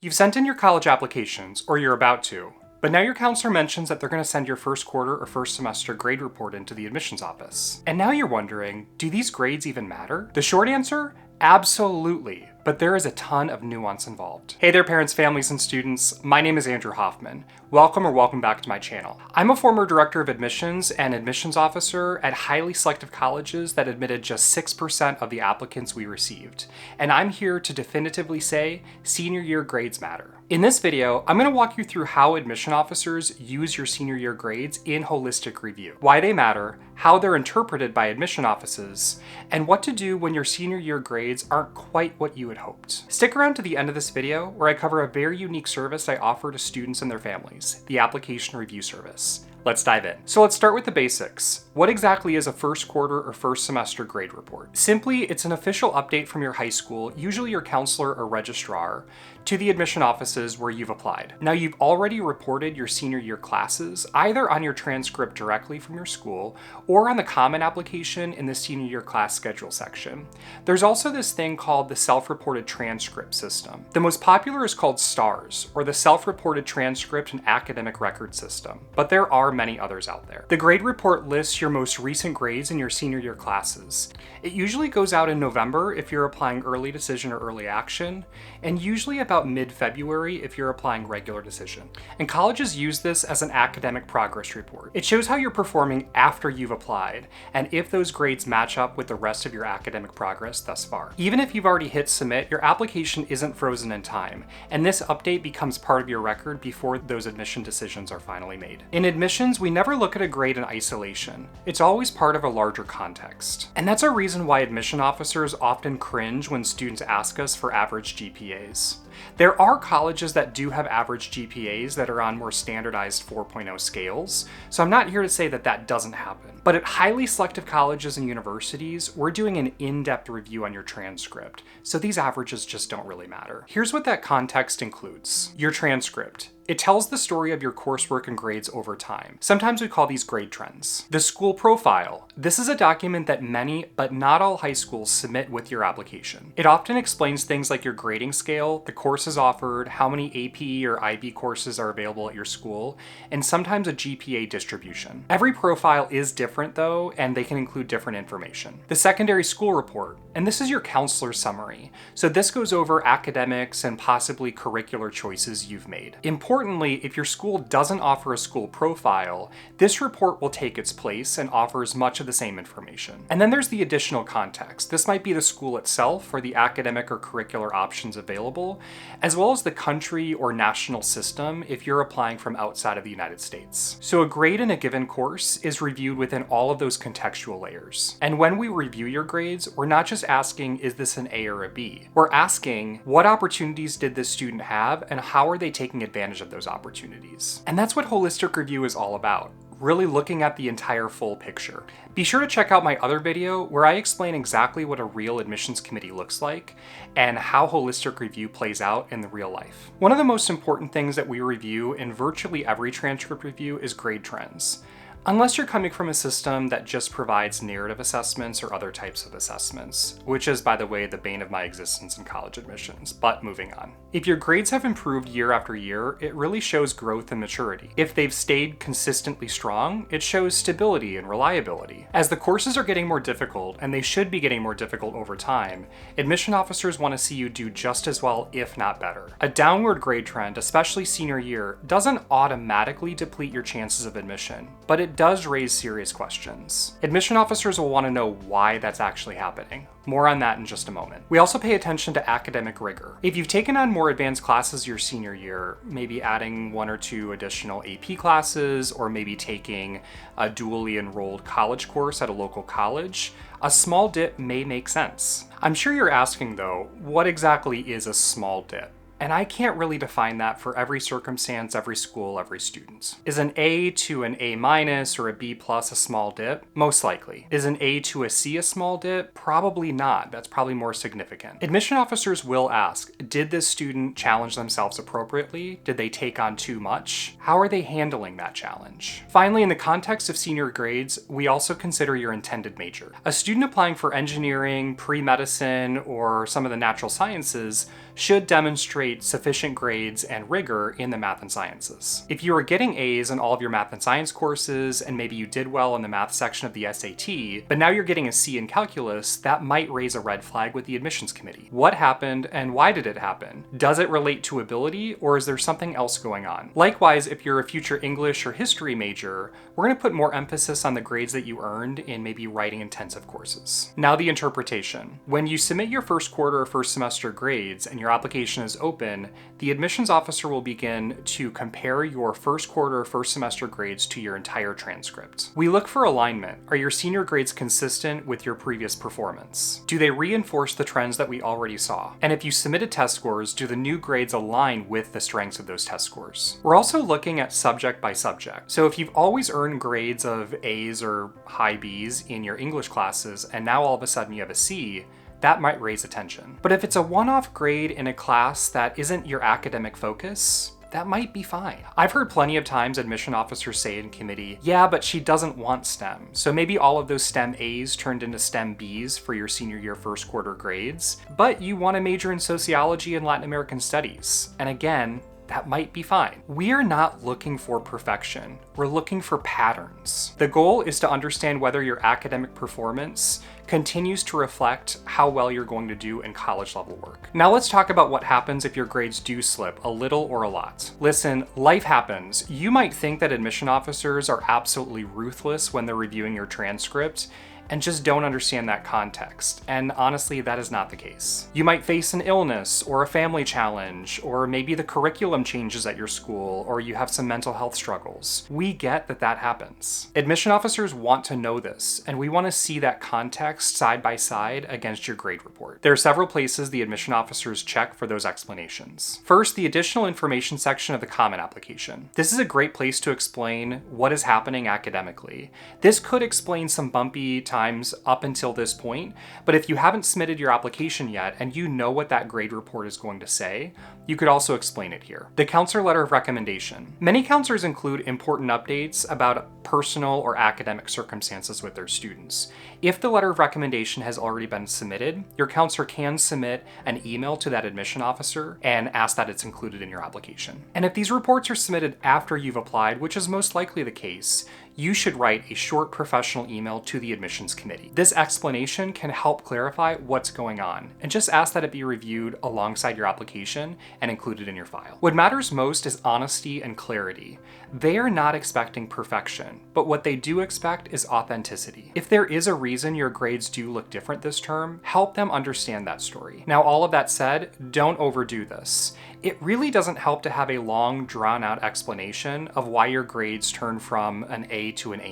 You've sent in your college applications, or you're about to, but now your counselor mentions that they're going to send your first quarter or first semester grade report into the admissions office. And now you're wondering, do these grades even matter? The short answer? Absolutely, but there is a ton of nuance involved. Hey there parents, families, and students. My name is Andrew Hoffman. Welcome back to my channel. I'm a former director of admissions and admissions officer at highly selective colleges that admitted just 6% of the applicants we received. And I'm here to definitively say senior year grades matter. In this video, I'm going to walk you through how admission officers use your senior year grades in holistic review, why they matter, how they're interpreted by admission offices, and what to do when your senior year grades aren't quite what you had hoped. Stick around to the end of this video where I cover a very unique service I offer to students and their families, the application review service. Let's dive in. So let's start with the basics. What exactly is a first quarter or first semester grade report? Simply, it's an official update from your high school, usually your counselor or registrar, to the admission offices where you've applied. Now, you've already reported your senior year classes, either on your transcript directly from your school or on the common application in the senior year class schedule section. There's also this thing called the self-reported transcript system. The most popular is called STARS, or the self-reported transcript and academic record system, but there are many others out there. The grade report lists your most recent grades in your senior year classes. It usually goes out in November if you're applying early decision or early action, and usually about mid-February if you're applying regular decision. And colleges use this as an academic progress report. It shows how you're performing after you've applied, and if those grades match up with the rest of your academic progress thus far. Even if you've already hit submit, your application isn't frozen in time, and this update becomes part of your record before those admission decisions are finally made. In admissions, we never look at a grade in isolation. It's always part of a larger context. And that's a reason why admission officers often cringe when students ask us for average GPAs. There are colleges that do have average GPAs that are on more standardized 4.0 scales, so I'm not here to say that that doesn't happen. But at highly selective colleges and universities, we're doing an in-depth review on your transcript, so these averages just don't really matter. Here's what that context includes. Your transcript. It tells the story of your coursework and grades over time. Sometimes we call these grade trends. The school profile. This is a document that many, but not all high schools submit with your application. It often explains things like your grading scale, the courses offered, how many AP or IB courses are available at your school, and sometimes a GPA distribution. Every profile is different though, and they can include different information. The secondary school report, and this is your counselor summary. So this goes over academics and possibly curricular choices you've made. Importantly, if your school doesn't offer a school profile, this report will take its place and offers much of the same information. And then there's the additional context. This might be the school itself or the academic or curricular options available, as well as the country or national system if you're applying from outside of the United States. So a grade in a given course is reviewed within all of those contextual layers. And when we review your grades, we're not just asking, is this an A or a B? We're asking, what opportunities did this student have and how are they taking advantage of those opportunities? And that's what holistic review is all about. Really looking at the entire full picture. Be sure to check out my other video where I explain exactly what a real admissions committee looks like and how holistic review plays out in the real life. One of the most important things that we review in virtually every transcript review is grade trends. Unless you're coming from a system that just provides narrative assessments or other types of assessments, which is, by the way, the bane of my existence in college admissions, but moving on. If your grades have improved year after year, it really shows growth and maturity. If they've stayed consistently strong, it shows stability and reliability. As the courses are getting more difficult, and they should be getting more difficult over time, admission officers want to see you do just as well, if not better. A downward grade trend, especially senior year, doesn't automatically deplete your chances of admission, but it does raise serious questions. Admission officers will want to know why that's actually happening. More on that in just a moment. We also pay attention to academic rigor. If you've taken on more advanced classes your senior year, maybe adding 1 or 2 additional AP classes, or maybe taking a dually enrolled college course at a local college, a small dip may make sense. I'm sure you're asking though, what exactly is a small dip? And I can't really define that for every circumstance, every school, every student. Is an A to an A minus or a B plus a small dip? Most likely. Is an A to a C a small dip? Probably not. That's probably more significant. Admission officers will ask, did this student challenge themselves appropriately? Did they take on too much? How are they handling that challenge? Finally, in the context of senior grades, we also consider your intended major. A student applying for engineering, pre-medicine, or some of the natural sciences should demonstrate sufficient grades and rigor in the math and sciences. If you are getting A's in all of your math and science courses, and maybe you did well in the math section of the SAT, but now you're getting a C in calculus, that might raise a red flag with the admissions committee. What happened and why did it happen? Does it relate to ability, or is there something else going on? Likewise, if you're a future English or history major, we're going to put more emphasis on the grades that you earned in maybe writing intensive courses. Now the interpretation. When you submit your first quarter or first semester grades and your application is open, the admissions officer will begin to compare your first quarter or first semester grades to your entire transcript. We look for alignment. Are your senior grades consistent with your previous performance? Do they reinforce the trends that we already saw? And if you submitted test scores, do the new grades align with the strengths of those test scores? We're also looking at subject by subject. So if you've always earned grades of A's or high B's in your English classes, and now all of a sudden you have a C, that might raise attention. But if it's a one-off grade in a class that isn't your academic focus, that might be fine. I've heard plenty of times admission officers say in committee, yeah, but she doesn't want STEM. So maybe all of those STEM A's turned into STEM B's for your senior year first quarter grades, but you want to major in sociology and Latin American studies. And again, that might be fine. We are not looking for perfection. We're looking for patterns. The goal is to understand whether your academic performance continues to reflect how well you're going to do in college level work. Now let's talk about what happens if your grades do slip a little or a lot. Listen, life happens. You might think that admission officers are absolutely ruthless when they're reviewing your transcript, and just don't understand that context. And honestly, that is not the case. You might face an illness or a family challenge, or maybe the curriculum changes at your school, or you have some mental health struggles. We get that that happens. Admission officers want to know this, and we want to see that context side by side against your grade report. There are several places the admission officers check for those explanations. First, the additional information section of the comment application. This is a great place to explain what is happening academically. This could explain some bumpy times up until this point, but if you haven't submitted your application yet and you know what that grade report is going to say, you could also explain it here. The counselor letter of recommendation. Many counselors include important updates about personal or academic circumstances with their students. If the letter of recommendation has already been submitted, your counselor can submit an email to that admission officer and ask that it's included in your application. And if these reports are submitted after you've applied, which is most likely the case, you should write a short professional email to the admissions committee. This explanation can help clarify what's going on, and just ask that it be reviewed alongside your application and included in your file. What matters most is honesty and clarity. They are not expecting perfection, but what they do expect is authenticity. If there is a reason your grades do look different this term, help them understand that story. Now, all of that said, don't overdo this. It really doesn't help to have a long, drawn-out explanation of why your grades turn from an A to an A-.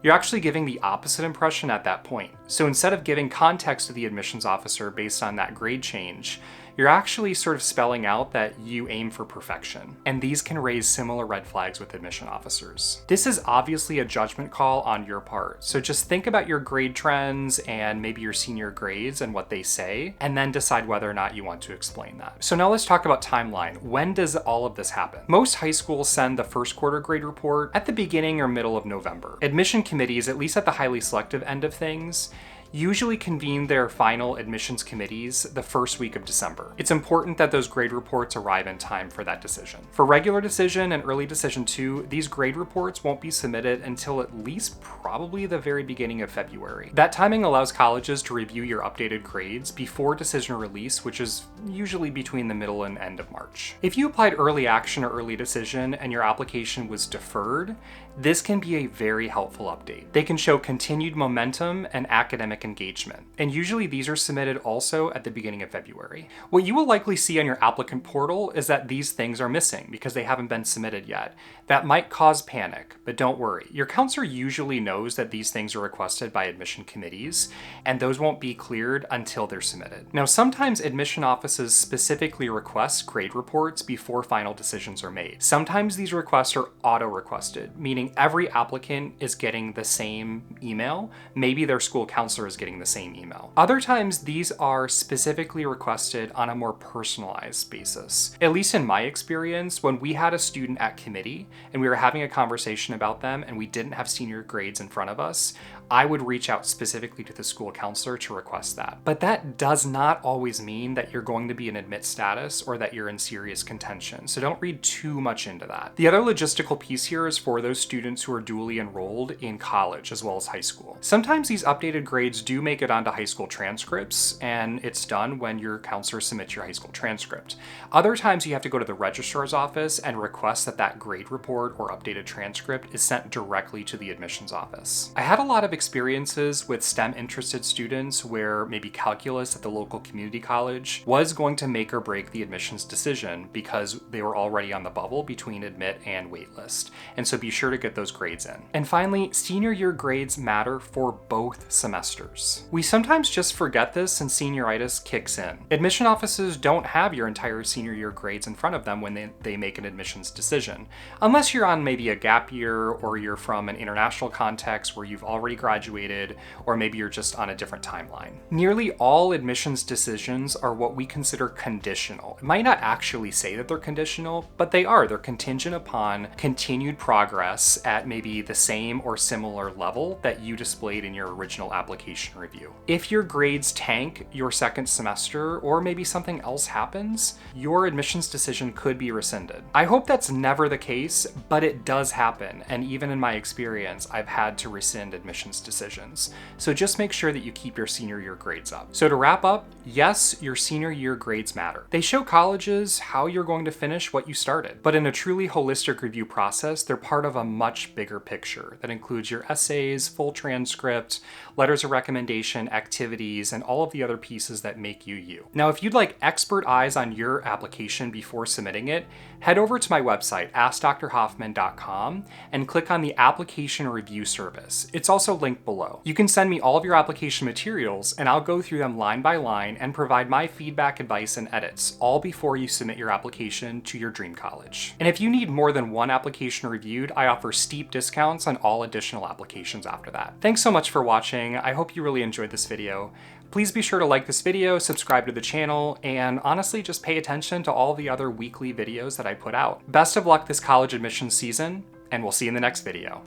You're actually giving the opposite impression at that point. So instead of giving context to the admissions officer based on that grade change, you're actually sort of spelling out that you aim for perfection, and these can raise similar red flags with admission officers. This is obviously a judgment call on your part, so just think about your grade trends and maybe your senior grades and what they say, and then decide whether or not you want to explain that. So now let's talk about timeline. When does all of this happen? Most high schools send the first quarter grade report at the beginning or middle of November. Admission committees, at least at the highly selective end of things, usually convene their final admissions committees the first week of December. It's important that those grade reports arrive in time for that decision. For regular decision and early decision 2, these grade reports won't be submitted until at least probably the very beginning of February. That timing allows colleges to review your updated grades before decision release, which is usually between the middle and end of March. If you applied early action or early decision and your application was deferred, this can be a very helpful update. They can show continued momentum and academic engagement, and usually these are submitted also at the beginning of February. What you will likely see on your applicant portal is that these things are missing because they haven't been submitted yet. That might cause panic, but don't worry. Your counselor usually knows that these things are requested by admission committees, and those won't be cleared until they're submitted. Now, sometimes admission offices specifically request grade reports before final decisions are made. Sometimes these requests are auto-requested, meaning every applicant is getting the same email. Maybe their school counselor is getting the same email. Other times, these are specifically requested on a more personalized basis. At least in my experience, when we had a student at committee and we were having a conversation about them and we didn't have senior grades in front of us, I would reach out specifically to the school counselor to request that. But that does not always mean that you're going to be in admit status or that you're in serious contention, so don't read too much into that. The other logistical piece here is for those students who are dually enrolled in college as well as high school. Sometimes these updated grades do make it onto high school transcripts, and it's done when your counselor submits your high school transcript. Other times you have to go to the registrar's office and request that that grade report or updated transcript is sent directly to the admissions office. I had a lot of experiences with STEM interested students where maybe calculus at the local community college was going to make or break the admissions decision because they were already on the bubble between admit and waitlist. And so be sure to get those grades in. And finally, senior year grades matter for both semesters. We sometimes just forget this and senioritis kicks in. Admission offices don't have your entire senior year grades in front of them when they make an admissions decision, unless you're on maybe a gap year or you're from an international context where you've already graduated, or maybe you're just on a different timeline. Nearly all admissions decisions are what we consider conditional. It might not actually say that they're conditional, but they are. They're contingent upon continued progress at maybe the same or similar level that you displayed in your original application review. If your grades tank your second semester, or maybe something else happens, your admissions decision could be rescinded. I hope that's never the case, but it does happen, and even in my experience, I've had to rescind admissions decisions. So just make sure that you keep your senior year grades up. So to wrap up, yes, your senior year grades matter. They show colleges how you're going to finish what you started, but in a truly holistic review process, they're part of a much bigger picture that includes your essays, full transcript, letters of recommendation, activities, and all of the other pieces that make you you. Now, if you'd like expert eyes on your application before submitting it, head over to my website, askdrhoffman.com, and click on the application review service. It's also linked below. You can send me all of your application materials, and I'll go through them line by line and provide my feedback, advice, and edits, all before you submit your application to your dream college. And if you need more than one application reviewed, I offer steep discounts on all additional applications after that. Thanks so much for watching. I hope you really enjoyed this video. Please be sure to like this video, subscribe to the channel, and honestly just pay attention to all the other weekly videos that I put out. Best of luck this college admissions season, and we'll see you in the next video.